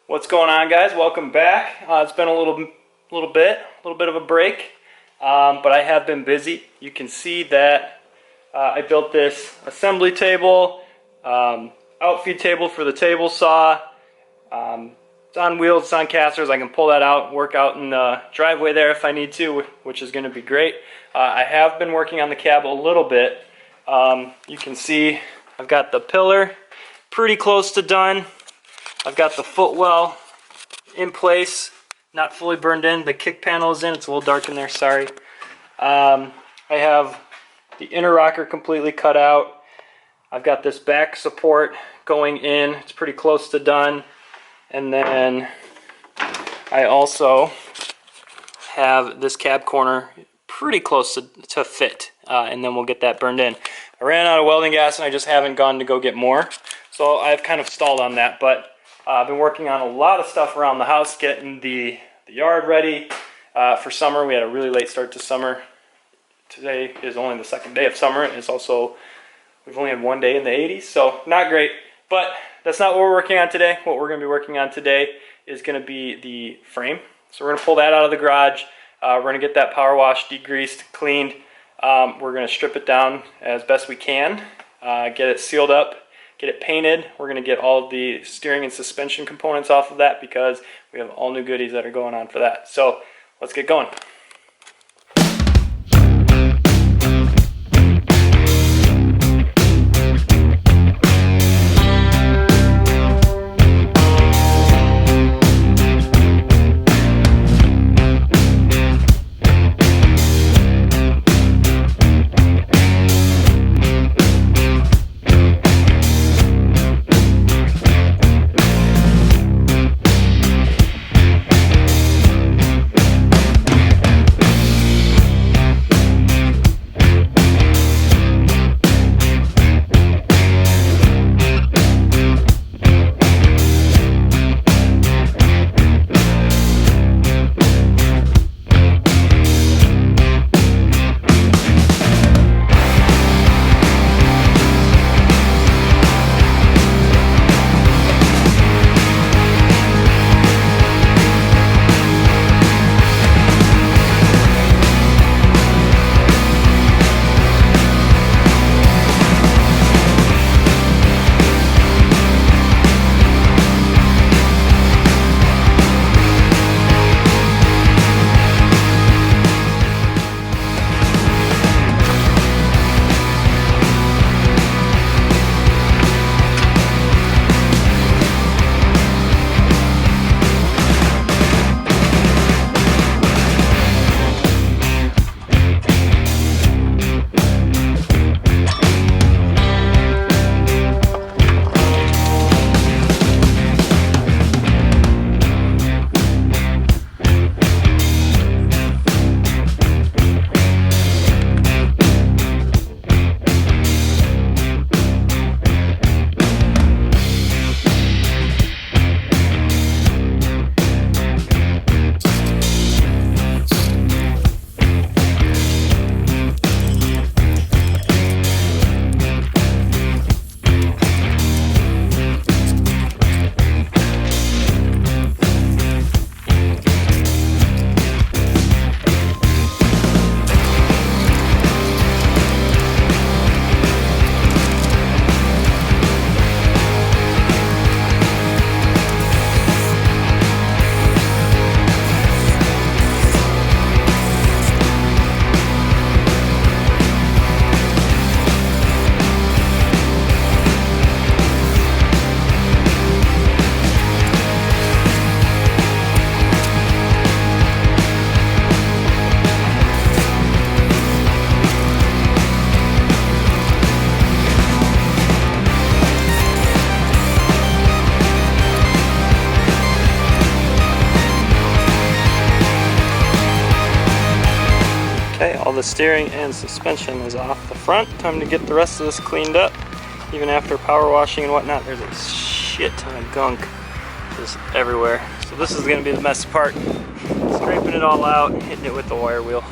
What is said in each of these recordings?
What's going on, guys? Welcome back. It's been a little bit of a break, but I have been busy. You can see that I built this assembly table, outfeed table for the table saw. It's on wheels, it's on casters. I can pull that out, work out in the driveway there if I need to, which is going to be great. I have been working on the cab a little bit. You can see I've got the pillar pretty close to done. I've got the footwell in place, not fully burned in. The kick panel is in. It's a little dark in there, sorry. I have the inner rocker completely cut out. I've got this back support going in. It's pretty close to done. And then I also have this cab corner pretty close to fit. And then we'll get that burned in. I ran out of welding gas and I just haven't gone to go get more. So I've kind of stalled on that, but I've been working on a lot of stuff around the house, getting the yard ready for summer. We had a really late start to summer. Today is only the second day of summer. It's also, we've only had one day in the 80s, so not great. But that's not what we're working on today. What we're going to be working on today is going to be the frame. So we're going to pull that out of the garage. We're going to get that power wash, degreased, cleaned. We're going to strip it down as best we can, get it sealed up, get it painted. We're going to get all of the steering and suspension components off of that because we have all new goodies that are going on for that. So let's get going. All the steering and suspension is off the front. Time to get the rest of this cleaned up. Even after power washing and whatnot, there's a shit ton of gunk just everywhere. So this is going to be the messy part. Scraping it all out, hitting it with the wire wheel.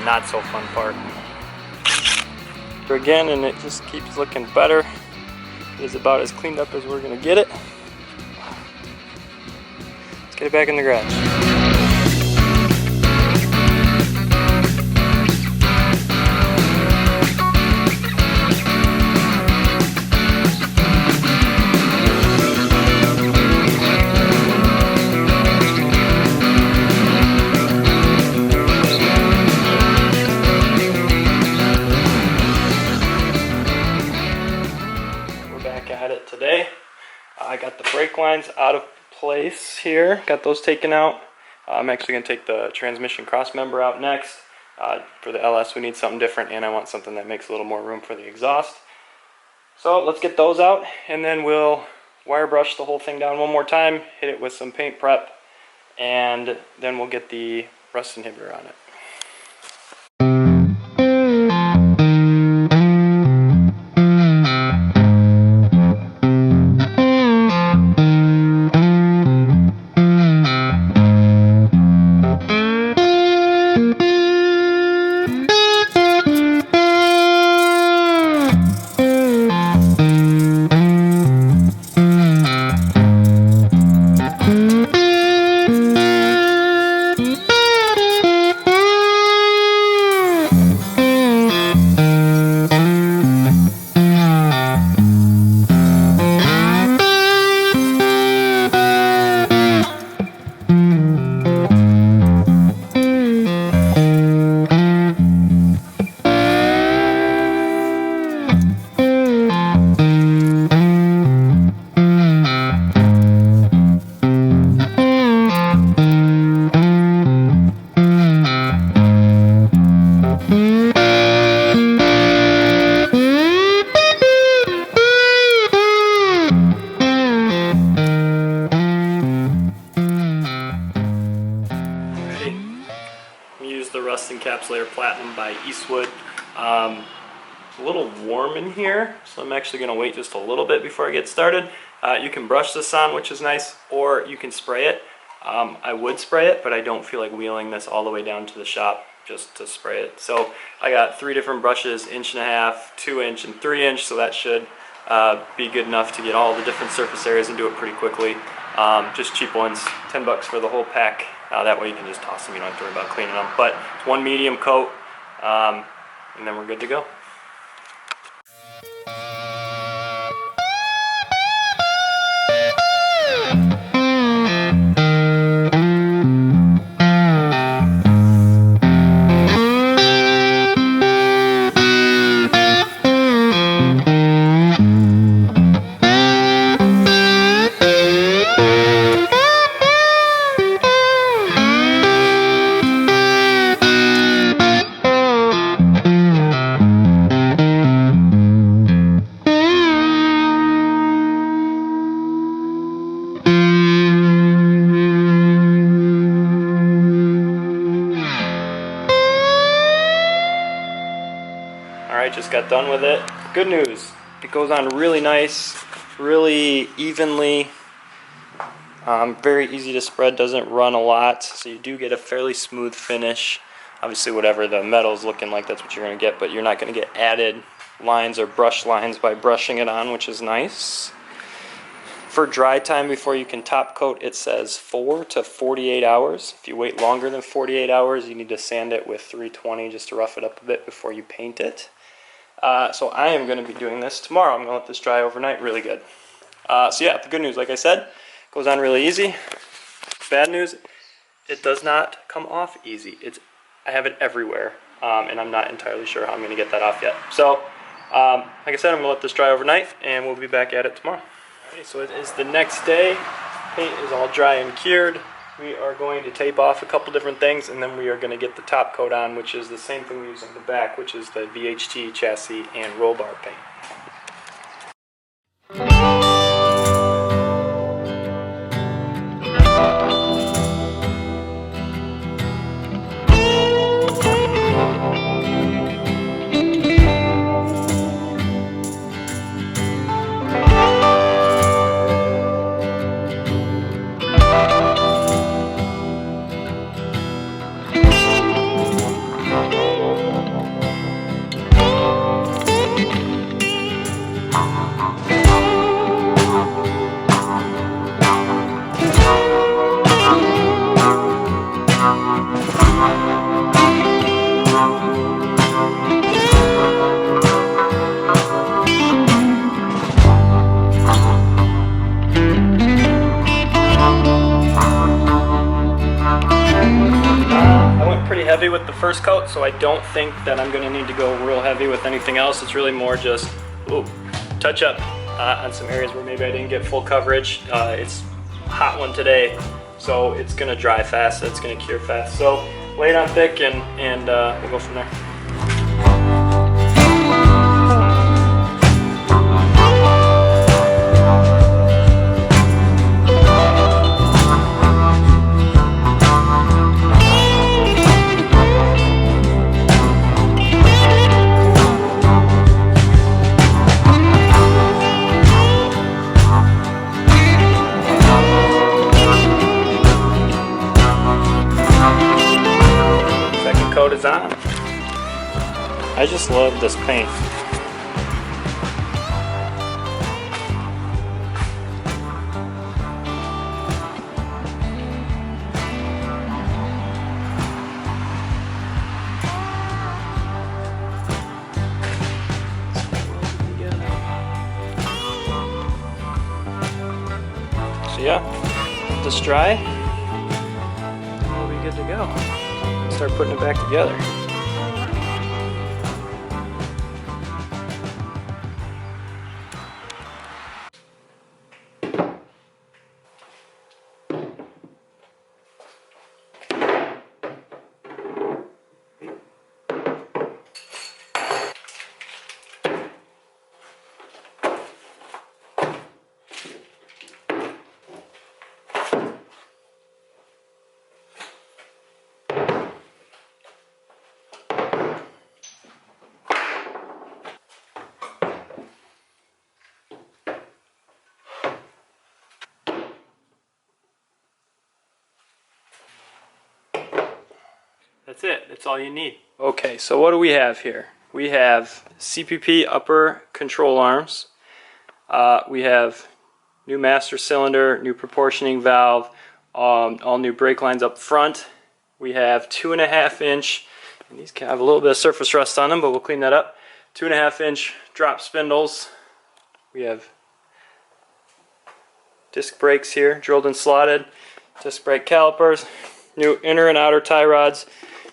not so fun part. Again, and it just keeps looking better. It is about as cleaned up as we're gonna get it. Let's get it back in the garage. Today I got the brake lines out of place here, got those taken out. I'm actually going to take the transmission cross member out next. For the LS we need something different, and I want something that makes a little more room for the exhaust. So let's get those out, and then we'll wire brush the whole thing down one more time, hit it with some paint prep, and then we'll get the rust inhibitor on it. Encapsulator Platinum by Eastwood. A little warm in here, so I'm actually going to wait just a little bit before I get started. You can brush this on, which is nice, or you can spray it. I would spray it, but I don't feel like wheeling this all the way down to the shop just to spray it. So I got 3 different brushes, 1.5", 2", and 3", so that should be good enough to get all the different surface areas and do it pretty quickly. Just cheap ones, $10 for the whole pack. That way you can just toss them, you don't have to worry about cleaning them. But it's 1 medium coat, and then we're good to go. Alright, just got done with it. Good news, it goes on really nice, really evenly, very easy to spread, doesn't run a lot, so you do get a fairly smooth finish. Obviously whatever the metal's looking like, that's what you're going to get, but you're not going to get added lines or brush lines by brushing it on, which is nice. For dry time before you can top coat, it says 4 to 48 hours. If you wait longer than 48 hours, you need to sand it with 320 just to rough it up a bit before you paint it. So I am going to be doing this tomorrow. I'm going to let this dry overnight really good. So yeah, the good news, like I said, goes on really easy. Bad news, it does not come off easy. I have it everywhere, and I'm not entirely sure how I'm going to get that off yet. So, like I said, I'm going to let this dry overnight, and we'll be back at it tomorrow. Alrighty, so it is the next day. Paint is all dry and cured. We are going to tape off a couple different things, and then we are going to get the top coat on, which is the same thing we use on the back, which is the VHT chassis and roll bar paint. heavy with the first coat, so I don't think that I'm gonna need to go real heavy with anything else. It's really more just, touch up on some areas where maybe I didn't get full coverage. It's a hot one today, so it's gonna dry fast, it's gonna cure fast. So lay it on thick and we'll go from there. Coat is on. I just love this paint. So yeah, let this dry and we'll be good to go. Start putting it back together. That's it. That's all you need. Okay, so what do we have here? We have CPP upper control arms. We have new master cylinder, new proportioning valve, all new brake lines up front. We have 2.5 inch, and these have a little bit of surface rust on them, but we'll clean that up. 2.5 inch drop spindles. We have disc brakes here, drilled and slotted. Disc brake calipers. New inner and outer tie rods.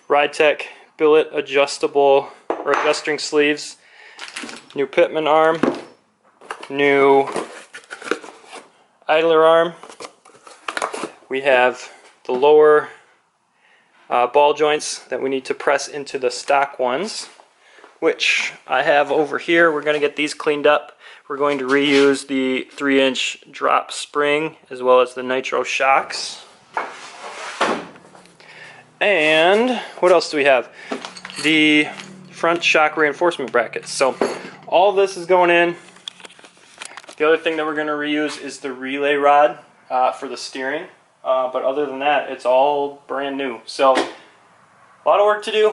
RideTech billet adjustable or adjusting sleeves, new pitman arm, new idler arm. We have the lower ball joints that we need to press into the stock ones, which I have over here. We're going to get these cleaned up. We're going to reuse the 3-inch drop spring as well as the nitro shocks. And what else do we have? The front shock reinforcement brackets. So all this is going in. The other thing that we're going to reuse is the relay rod for the steering. But other than that, it's all brand new. So a lot of work to do.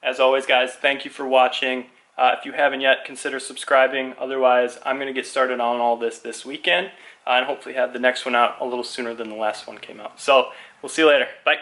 As always, guys, thank you for watching. If you haven't yet, consider subscribing. Otherwise, I'm going to get started on all this weekend and hopefully have the next one out a little sooner than the last one came out. So we'll see you later. Bye.